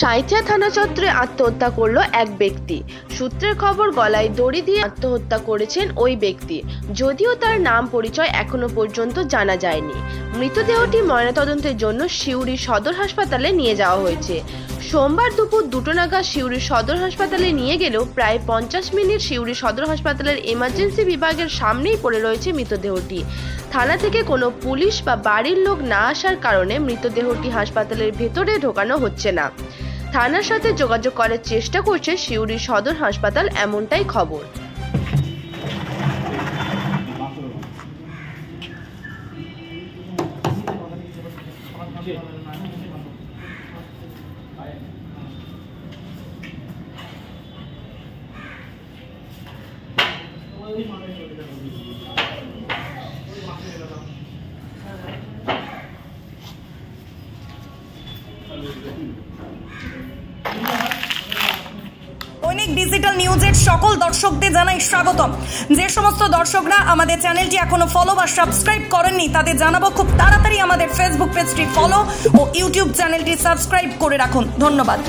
সাঁইথিয়া থানা চত্বরে আত্মহত্যা করল এক ব্যক্তি। সূত্রের খবর, গলায় দড়ি দিয়ে আত্মহত্যা করেছেন ওই ব্যক্তি। যদিও তার নাম পরিচয় এখনো পর্যন্ত জানা যায়নি। মৃতদেহটি ময়নাতদন্তের জন্য সিউড়ি সদর হাসপাতালে নিয়ে যাওয়া হয়েছে। সোমবার দুপুর 2টা নাগাদ সিউড়ি সদর হাসপাতালে নিয়ে গেলেও প্রায় 50 মিনিট সিউড়ি সদর হাসপাতালের এমার্জেন্সি বিভাগের সামনেই পড়ে রয়েছে মৃতদেহটি। থানা থেকে কোনো পুলিশ বা বাড়ির লোক না আসার কারণে মৃতদেহটি হাসপাতালের ভেতরে ঢোকানো হচ্ছে না। থানার সাথে যোগাযোগ করার চেষ্টা করছে সিউড়ি সদর হাসপাতাল, এমনটাই খবর। দৈনিক ডিজিটাল নিউজের সকল দর্শকদের জানাই স্বাগতম। যে সমস্ত দর্শকরা আমাদের চ্যানেলটি এখনো ফলো বা সাবস্ক্রাইব করেননি তাদের জানাবো খুব তাড়াতাড়ি আমাদের ফেসবুক পেজটি ফলো ও ইউটিউব চ্যানেলটি সাবস্ক্রাইব করে রাখুন। ধন্যবাদ।